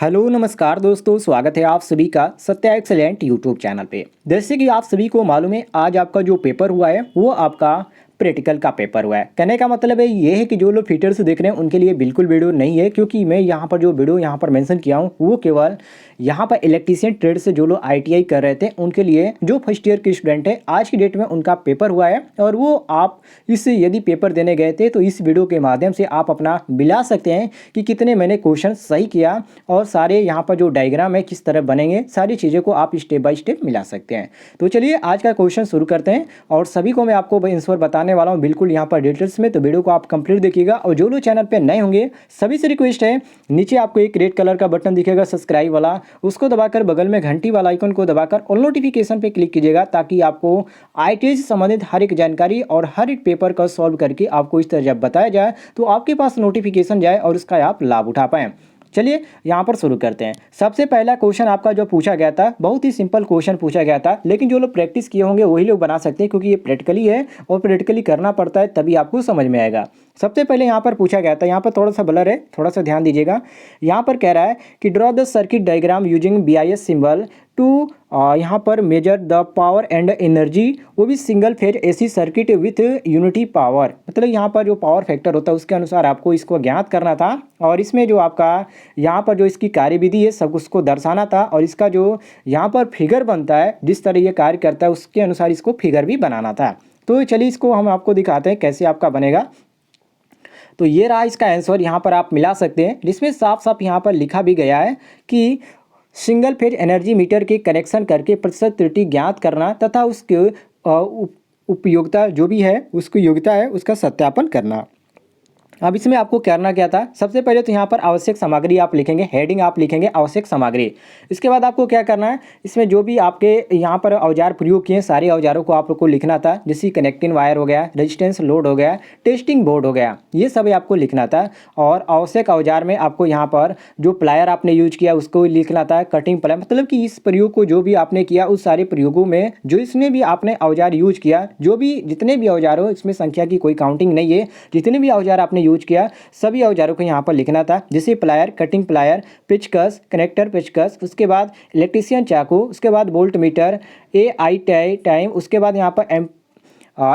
Hello नमस्कार दोस्तों, स्वागत है आप सभी का सत्या एक्सेलेंट यूट्यूब चैनल पे। जैसे कि आप सभी को मालूम है, आज आपका जो पेपर हुआ है वो आपका प्रैक्टिकल का पेपर हुआ है। कहने का मतलब है ये है कि जो लोग फीचर से देख रहे हैं उनके लिए बिल्कुल वीडियो नहीं है, क्योंकि मैं यहाँ पर जो वीडियो यहाँ पर मेंशन किया हूँ वो केवल यहाँ पर इलेक्ट्रीशियन ट्रेड से जो लोग आईटीआई कर रहे थे उनके लिए, जो फर्स्ट ईयर के स्टूडेंट है आज की डेट में उनका पेपर हुआ है। और वो आप इस यदि पेपर देने गए थे तो इस वीडियो के माध्यम से आप अपना मिला सकते हैं कि कितने मैंने क्वेश्चन सही किया, और सारे यहाँ पर जो डायग्राम है किस तरह बनेंगे, सारी चीज़ों को आप स्टेप बाय स्टेप मिला सकते हैं। तो चलिए आज का क्वेश्चन शुरू करते हैं, और सभी को मैं आपको आंसर बताने वाला हूँ बिल्कुल यहाँ पर डिटेल्स में। तो वीडियो को आप कंप्लीट देखिएगा, और जो लोग चैनल पर नए होंगे सभी से रिक्वेस्ट है, नीचे आपको एक रेड कलर का बटन दिखेगा सब्सक्राइब वाला, उसको दबाकर बगल में घंटी वाला आइकन को दबाकर ऑल नोटिफिकेशन पे क्लिक कीजिएगा, ताकि आपको आईटीआई से संबंधित हर एक जानकारी और हर एक पेपर का सॉल्व करके आपको इस तरह जब बताया जाए तो आपके पास नोटिफिकेशन जाए और उसका आप लाभ उठा पाएँ। चलिए यहाँ पर शुरू करते हैं। सबसे पहला क्वेश्चन आपका जो पूछा गया था, बहुत ही सिंपल क्वेश्चन पूछा गया था, लेकिन जो लोग प्रैक्टिस किए होंगे वही लोग बना सकते हैं, क्योंकि ये प्रैक्टिकली है और प्रैक्टिकली करना पड़ता है तभी आपको समझ में आएगा। सबसे पहले यहाँ पर पूछा गया था, यहाँ पर थोड़ा सा ब्लर है, थोड़ा सा ध्यान दीजिएगा। यहाँ पर कह रहा है कि draw the circuit diagram using BIS symbol to यहाँ पर measure the power and energy, वो भी single phase AC circuit with unity power. मतलब यहाँ पर जो पावर फैक्टर होता है उसके अनुसार आपको इसको ज्ञात करना था, और इसमें जो आपका यहाँ पर जो इसकी कार्यविधि है सब उसको दर्शाना था, और इसका जो यहाँ पर फिगर बनता है जिस तरह ये कार्य करता है उसके अनुसार इसको फिगर भी बनाना था। तो चलिए इसको हम आपको दिखाते हैं कैसे आपका बनेगा। तो ये रहा इसका आंसर, यहाँ पर आप मिला सकते हैं, जिसमें साफ साफ यहाँ पर लिखा भी गया है कि सिंगल फेज एनर्जी मीटर के कनेक्शन करके प्रतिशत त्रुटि ज्ञात करना तथा उसके उपयोगिता जो भी है उसकी योग्यता है उसका सत्यापन करना। अब इसमें आपको करना क्या था, सबसे पहले तो यहाँ पर आवश्यक सामग्री आप लिखेंगे, हेडिंग आप लिखेंगे आवश्यक सामग्री। इसके बाद आपको क्या करना है, इसमें जो भी आपके यहाँ पर औजार प्रयोग किए सारे औजारों को आपको लिखना था, जैसे कनेक्टिंग वायर हो गया, रेजिस्टेंस लोड हो गया, टेस्टिंग बोर्ड हो गया, ये सब आपको लिखना था। और आवश्यक औजार में आपको यहाँ पर जो प्लायर आपने यूज किया उसको लिखना था, कटिंग प्लायर, मतलब कि इस प्रयोग को जो भी आपने किया उस सारे प्रयोगों में जो इसमें भी आपने औजार यूज किया, जो भी जितने भी औजार हो, इसमें संख्या की कोई काउंटिंग नहीं है, जितने भी औजार आपने यूज किया सभी औजारों को यहाँ पर लिखना था, जैसे प्लायर, कटिंग प्लायर, पेचकस, कनेक्टर पेचकस, उसके बाद इलेक्ट्रीशियन चाकू, उसके बाद वोल्ट मीटर, AI टाइम, उसके बाद यहाँ पर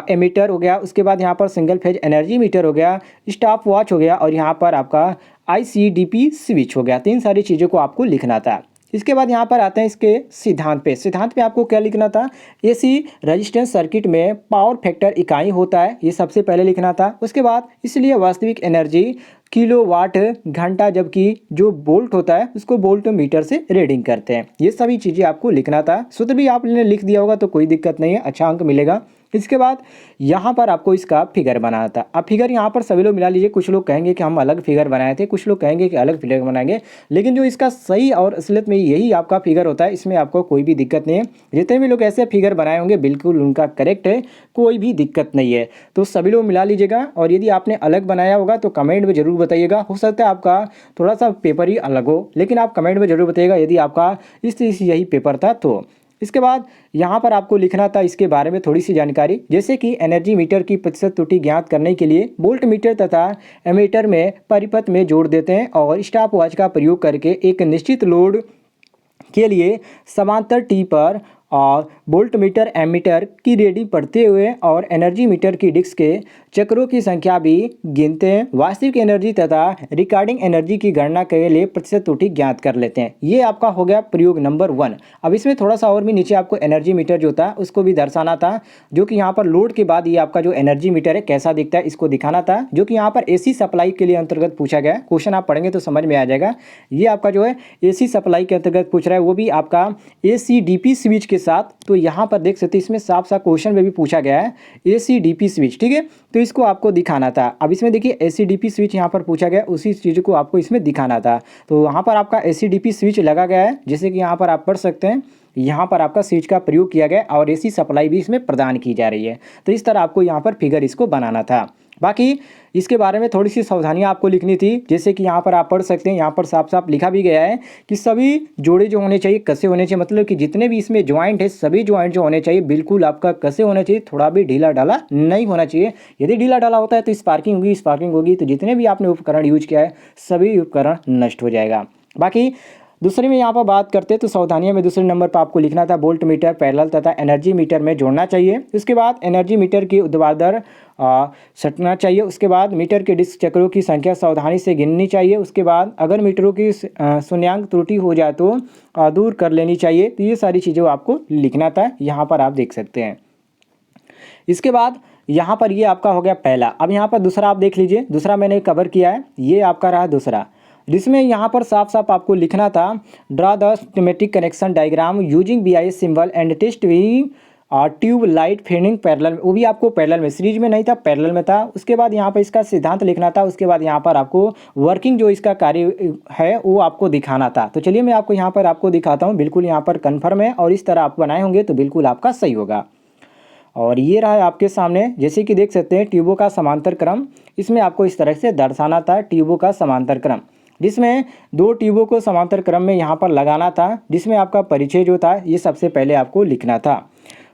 एमीटर हो गया, उसके बाद यहाँ पर सिंगल फेज एनर्जी मीटर हो गया, स्टॉप वॉच हो गया, और यहाँ पर आपका ICDP स्विच हो गया। तीन सारी चीज़ों को आपको लिखना था। इसके बाद यहाँ पर आते हैं इसके सिद्धांत पे। सिद्धांत पे आपको क्या लिखना था, AC रेजिस्टेंस सर्किट में पावर फैक्टर इकाई होता है, ये सबसे पहले लिखना था। उसके बाद इसलिए वास्तविक एनर्जी किलोवाट घंटा, जबकि जो वोल्ट होता है उसको वोल्ट मीटर से रीडिंग करते हैं। ये सभी चीज़ें आपको लिखना था। सूत्र भी आपने लिख दिया होगा तो कोई दिक्कत नहीं है, अच्छा अंक मिलेगा। इसके बाद यहाँ पर आपको इसका फिगर बनाना था। अब फिगर यहाँ पर सभी लोग मिला लीजिए, कुछ लोग कहेंगे कि हम अलग फिगर बनाए थे, कुछ लोग कहेंगे कि अलग फिगर बनाएंगे, लेकिन जो इसका सही और असलियत में यही आपका फिगर होता है, इसमें आपको कोई भी दिक्कत नहीं है। जितने भी लोग ऐसे फिगर बनाए होंगे बिल्कुल उनका करेक्ट है, कोई भी दिक्कत नहीं है। तो सभी लोग मिला लीजिएगा, और यदि आपने अलग बनाया होगा तो कमेंट में जरूर बताइएगा। हो सकता है आपका थोड़ा सा पेपर ही अलग हो, लेकिन आप कमेंट में जरूर बताइएगा यदि आपका इस यही पेपर था तो। इसके बाद यहाँ पर आपको लिखना था इसके बारे में थोड़ी सी जानकारी, जैसे कि एनर्जी मीटर की प्रतिशत त्रुटि ज्ञात करने के लिए वोल्ट मीटर तथा एमीटर में परिपथ में जोड़ देते हैं, और स्टॉप वॉच का प्रयोग करके एक निश्चित लोड के लिए समांतर टी पर और वोल्ट मीटर एमीटर की रीडिंग पढ़ते हुए और एनर्जी मीटर की डिस्क के चक्रों की संख्या भी गिनते हैं। वास्तविक एनर्जी तथा रिकॉर्डिंग एनर्जी की गणना के लिए प्रतिशत त्रुटि ज्ञात कर लेते हैं। ये आपका हो गया प्रयोग नंबर 1। अब इसमें थोड़ा सा और भी नीचे आपको एनर्जी मीटर जो था उसको भी दर्शाना था, जो कि यहाँ पर लोड के बाद ये आपका जो एनर्जी मीटर है कैसा दिखता है इसको दिखाना था, जो कि यहाँ पर AC सप्लाई के लिए अंतर्गत पूछा गया। क्वेश्चन आप पढ़ेंगे तो समझ में आ जाएगा। ये आपका जो है AC सप्लाई के अंतर्गत पूछ रहा है, वो भी आपका ACDP स्विच के साथ। तो यहाँ पर देख सकते हैं इसमें साफ साफ क्वेश्चन में भी पूछा गया है ACDP स्विच, ठीक है, तो इसको आपको दिखाना था। अब इसमें देखिए ACDP स्विच यहाँ पर पूछा गया, उसी चीज़ को आपको इसमें दिखाना था। तो यहाँ पर आपका ACDP स्विच लगा गया है, जैसे कि यहाँ पर आप पढ़ सकते हैं, यहाँ पर आपका स्विच का प्रयोग किया गया और AC सप्लाई भी इसमें प्रदान की जा रही है। तो इस तरह आपको यहाँ पर फिगर इसको बनाना था। बाकी इसके बारे में थोड़ी सी सावधानियां आपको लिखनी थी, जैसे कि यहाँ पर आप पढ़ सकते हैं, यहाँ पर साफ साफ लिखा भी गया है कि सभी जोड़े जो होने चाहिए कसे होने चाहिए, मतलब कि जितने भी इसमें ज्वाइंट है सभी ज्वाइंट जो होने चाहिए बिल्कुल आपका कसे होने चाहिए, थोड़ा भी ढीला ढाला नहीं होना चाहिए। यदि ढीला ढाला होता है तो स्पार्किंग होगी, तो जितने भी आपने उपकरण यूज किया है सभी उपकरण नष्ट हो जाएगा। बाकी दूसरे में यहाँ पर बात करते हैं तो सावधानियां में दूसरे नंबर पर आपको लिखना था वोल्ट मीटर पैरेलल तथा एनर्जी मीटर में जोड़ना चाहिए। उसके बाद एनर्जी मीटर की ऊर्ध्वाधर सटना चाहिए। उसके बाद मीटर के डिस्क चक्रों की संख्या सावधानी से गिननी चाहिए। उसके बाद अगर मीटरों की शून्यांक त्रुटि हो जाए तो दूर कर लेनी चाहिए। तो ये सारी चीज़ें आपको लिखना था, यहाँ पर आप देख सकते हैं। इसके बाद यहाँ पर ये आपका हो गया पहला। अब यहाँ पर दूसरा आप देख लीजिए, दूसरा मैंने कवर किया है, ये आपका रहा दूसरा, जिसमें यहाँ पर साफ साफ आपको लिखना था draw the schematic connection diagram using BIS symbol and test we tube light feeding parallel. वो भी आपको पैरेलल में, सीरीज में नहीं था, पैरेलल में था। उसके बाद यहाँ पर इसका सिद्धांत लिखना था। उसके बाद यहाँ पर आपको वर्किंग जो इसका कार्य है वो आपको दिखाना था। तो चलिए मैं आपको यहाँ पर आपको दिखाता हूँ, बिल्कुल यहाँ पर कन्फर्म है और इस तरह आप बनाए होंगे तो बिल्कुल आपका सही होगा। और ये रहा है आपके सामने, जैसे कि देख सकते हैं ट्यूबों का समांतर क्रम, इसमें आपको इस तरह से दर्शाना था ट्यूबों का समांतर क्रम, जिसमें दो ट्यूबों को समांतर क्रम में यहाँ पर लगाना था, जिसमें आपका परिचय जो था ये सबसे पहले आपको लिखना था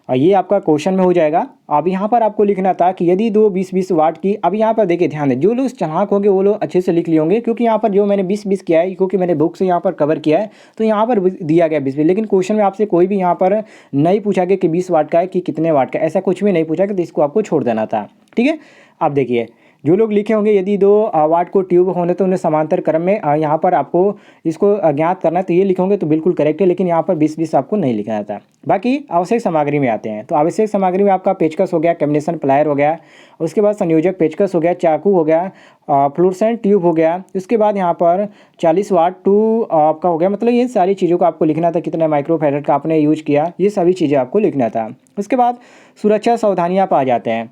और ये आपका क्वेश्चन में हो जाएगा। अब यहाँ पर आपको लिखना था कि यदि दो 20-20 वाट की, अब यहाँ पर देखिए ध्यान दें, जो लोग चालाक होंगे वो लोग अच्छे से लिख लिए होंगे, क्योंकि यहाँ पर जो मैंने 20-20 किया है क्योंकि मैंने बुक से यहाँ पर कवर किया है तो यहाँ पर दिया गया 20-20, लेकिन क्वेश्चन में आपसे कोई भी यहाँ पर नहीं पूछा गया कि 20 वाट का है कि कितने वाट का, ऐसा कुछ भी नहीं पूछा गया, तो इसको आपको छोड़ देना था। ठीक है, आप देखिए जो लोग लिखे होंगे यदि 2 वाट को ट्यूब होने तो उन्हें समांतर क्रम में यहाँ पर आपको इसको ज्ञात करना है, तो ये लिखोगे तो बिल्कुल करेक्ट है, लेकिन यहाँ पर 20-20 आपको नहीं लिखना था। बाकी आवश्यक सामग्री में आते हैं, तो आवश्यक सामग्री में आपका पेचकस हो गया, कम्बिनेशन प्लायर हो गया, उसके बाद संयोजक पेचकस हो गया, चाकू हो गया, फ्लोरेसेंट ट्यूब हो गया, उसके बाद यहाँ पर 40 वाट टू आपका हो गया। मतलब ये सारी चीज़ों को आपको लिखना था, कितना माइक्रोफैराड का आपने यूज किया, ये सभी चीज़ें आपको लिखना था। उसके बाद सुरक्षा सावधानियाँ पर आ जाते हैं।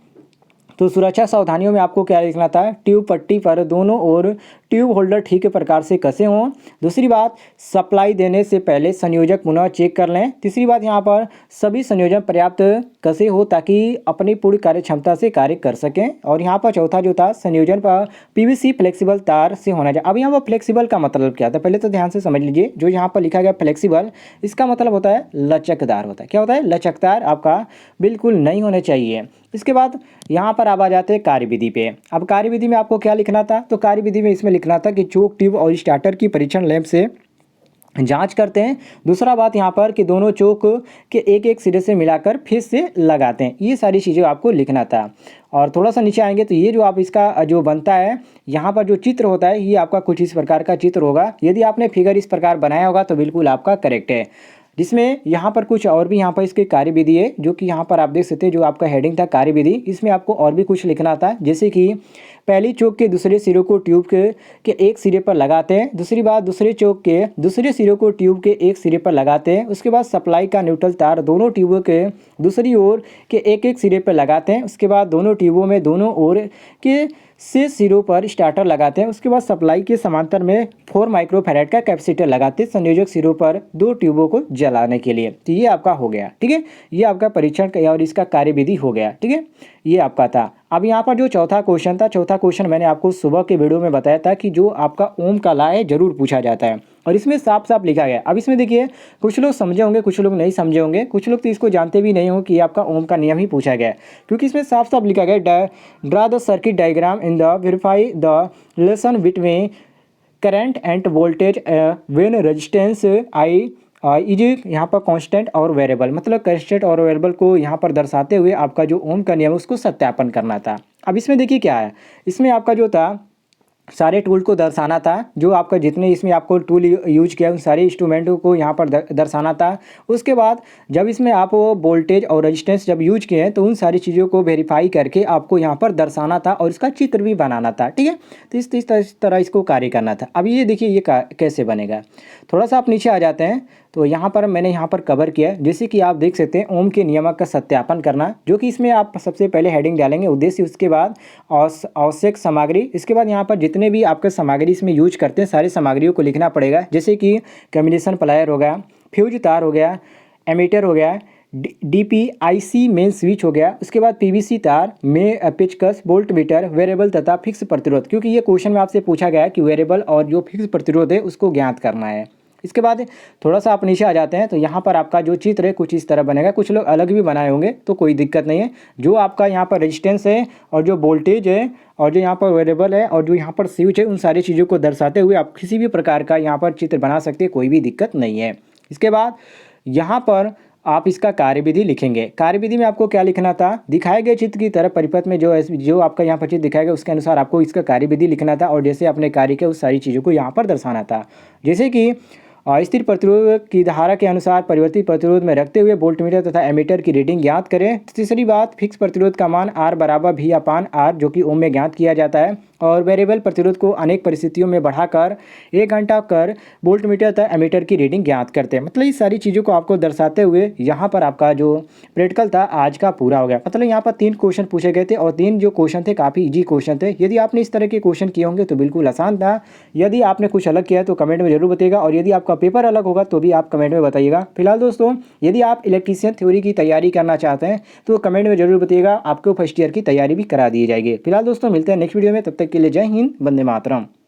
तो सुरक्षा सावधानियों में आपको क्या लिखना था, ट्यूब पट्टी पर दोनों ओर ट्यूब होल्डर ठीक प्रकार से कसे हों। दूसरी बात, सप्लाई देने से पहले संयोजक पुनः चेक कर लें। तीसरी बात, यहाँ पर सभी संयोजन पर्याप्त कसे हो ताकि अपनी पूरी कार्य क्षमता से कार्य कर सकें। और यहाँ पर चौथा जो था, संयोजन पर PVC फ्लेक्सिबल तार से होना चाहिए। अब यहाँ पर फ्लेक्सिबल का मतलब क्या था, पहले तो ध्यान से समझ लीजिए। जो यहाँ पर लिखा गया फ्लेक्सिबल, इसका मतलब होता है लचकदार होता है। क्या होता है, लचकदार आपका बिल्कुल नहीं होने चाहिए। इसके बाद यहाँ पर आप आ जाते हैं कार्यविधि पे। अब कार्यविधि में आपको क्या लिखना था, तो कार्यविधि में इसमें लिखना था कि चोक ट्यूब और स्टार्टर की परीक्षण लैंप से जांच करते हैं। दूसरा बात यहाँ पर कि दोनों चोक के एक एक सिरे से मिलाकर फिर से लगाते हैं। ये सारी चीज़ें आपको लिखना था। और थोड़ा सा नीचे आएंगे तो ये जो आप इसका जो बनता है, यहाँ पर जो चित्र होता है ये आपका कुछ इस प्रकार का चित्र होगा। यदि आपने फिगर इस प्रकार बनाया होगा तो बिल्कुल आपका करेक्ट है। जिसमें यहाँ पर कुछ और भी यहाँ पर इसके कार्यविधि है, जो कि यहाँ पर आप देख सकते हैं, जो आपका हेडिंग था कार्यविधि, इसमें आपको और भी कुछ लिखना था। जैसे कि पहली चोक के दूसरे सिरे को ट्यूब के एक सिरे पर लगाते हैं। दूसरी बात, दूसरे चोक के दूसरे सिरे को ट्यूब के एक सिरे पर लगाते हैं। उसके बाद सप्लाई का न्यूट्रल तार दोनों ट्यूबों के दूसरी ओर के एक एक सिरे पर लगाते हैं। उसके बाद दोनों ट्यूबों में दोनों ओर के से सिरों पर स्टार्टर लगाते हैं। उसके बाद सप्लाई के समांतर में 4 माइक्रोफैराड का कैपेसिटर लगाते हैं संयोजक सिरों पर दो ट्यूबों को जलाने के लिए। तो ये आपका हो गया। ठीक है, ये आपका परीक्षण और इसका कार्यविधि हो गया। ठीक है, ये आपका था। अब यहाँ पर जो चौथा क्वेश्चन था, चौथा क्वेश्चन मैंने आपको सुबह के वीडियो में बताया था कि जो आपका ओम का ला है जरूर पूछा जाता है, और इसमें साफ साफ लिखा गया। अब इसमें देखिए, कुछ लोग समझे होंगे, कुछ लोग नहीं समझे होंगे, कुछ लोग तो इसको जानते भी नहीं हो कि आपका ओम का नियम ही पूछा गया, क्योंकि इसमें साफ साफ लिखा गया, draw the circuit diagram in the verify the relation between current end voltage when resistance I is यहाँ पर कांस्टेंट और वेरिएबल। मतलब कांस्टेंट और वेरिएबल को यहाँ पर दर्शाते हुए आपका जो ओम का नियम उसको सत्यापन करना था। अब इसमें देखिए क्या है, इसमें आपका जो था सारे टूल को दर्शाना था, जो आपका जितने इसमें आपको टूल यूज किया उन सारे इंस्ट्रूमेंटों को यहाँ पर दर्शाना था। उसके बाद जब इसमें आप वोल्टेज और रेजिस्टेंस जब यूज किए हैं तो उन सारी चीज़ों को वेरीफाई करके आपको यहाँ पर दर्शाना था और इसका चित्र भी बनाना था। ठीक है, तो इस तरह इसको कार्य करना था। अब ये देखिए ये कैसे बनेगा, थोड़ा सा आप नीचे आ जाते हैं तो यहाँ पर मैंने यहाँ पर कवर किया, जैसे कि आप देख सकते हैं ओम के नियमक का सत्यापन करना, जो कि इसमें आप सबसे पहले हेडिंग डालेंगे उद्देश्य, उसके बाद आवश्यक सामग्री, इसके बाद यहाँ पर जितने भी आपके सामग्री इसमें यूज करते हैं सारी सामग्रियों को लिखना पड़ेगा। जैसे कि कम्बिनेशन प्लायर हो गया, फ्यूज तार हो गया, एमीटर हो गया, DPIC मेन स्विच हो गया, उसके बाद PVC तार में पेचकस, वोल्ट मीटर, वेरिएबल तथा फिक्स प्रतिरोध, क्योंकि ये क्वेश्चन में आपसे पूछा गया है कि वेरिएबल और जो फिक्स प्रतिरोध है उसको ज्ञात करना है। इसके बाद थोड़ा सा आप नीचे आ जाते हैं तो यहाँ पर आपका जो चित्र है कुछ इस तरह बनेगा। कुछ लोग अलग भी बनाए होंगे तो कोई दिक्कत नहीं है। जो आपका यहाँ पर रेजिस्टेंस है और जो वोल्टेज है और जो यहाँ पर वेरिएबल है और जो यहाँ पर स्विच है, उन सारी चीज़ों को दर्शाते हुए आप किसी भी प्रकार का यहाँ पर चित्र बना सकते हैं, कोई भी दिक्कत नहीं है। इसके बाद यहाँ पर आप इसका कार्यविधि लिखेंगे। कार्यविधि में आपको क्या लिखना था, दिखाए गए चित्र की तरह परिपथ में जो आपका यहाँ पर चित्र दिखाया गया उसके अनुसार आपको इसका कार्यविधि लिखना था और जैसे आपने कार्य किया उस सारी चीज़ों को यहाँ पर दर्शाना था। जैसे कि स्थिर प्रतिरोध की धारा के अनुसार परिवर्तित प्रतिरोध में रखते हुए वोल्टमीटर तथा एमीटर की रीडिंग ज्ञात करें। तीसरी बात, फिक्स प्रतिरोध का मान R बराबर V अपान R जो कि ओम में ज्ञात किया जाता है और वेरिएबल प्रतिरोध को अनेक परिस्थितियों में बढ़ाकर 1 घंटा कर वोल्टमीटर तथा एमीटर की रीडिंग ज्ञात करते हैं। मतलब इस सारी चीज़ों को आपको दर्शाते हुए यहाँ पर आपका जो प्रैक्टिकल था आज का पूरा हो गया। मतलब यहाँ पर 3 क्वेश्चन पूछे गए थे और 3 जो क्वेश्चन थे काफ़ी ईजी क्वेश्चन थे। यदि आपने इस तरह के क्वेश्चन किए होंगे तो बिल्कुल आसान था। यदि आपने कुछ अलग किया है तो कमेंट में जरूर बताइएगा और यदि आपका पेपर अलग होगा तो भी आप कमेंट में बताइएगा। फिलहाल दोस्तों, यदि आप इलेक्ट्रीशियन थ्योरी की तैयारी करना चाहते हैं तो कमेंट में जरूर बताइएगा, आपको फर्स्ट ईयर की तैयारी भी करा दी जाएगी। फिलहाल दोस्तों मिलते हैं नेक्स्ट वीडियो में, तब तक के लिए जय हिंद, वंदे मातरम।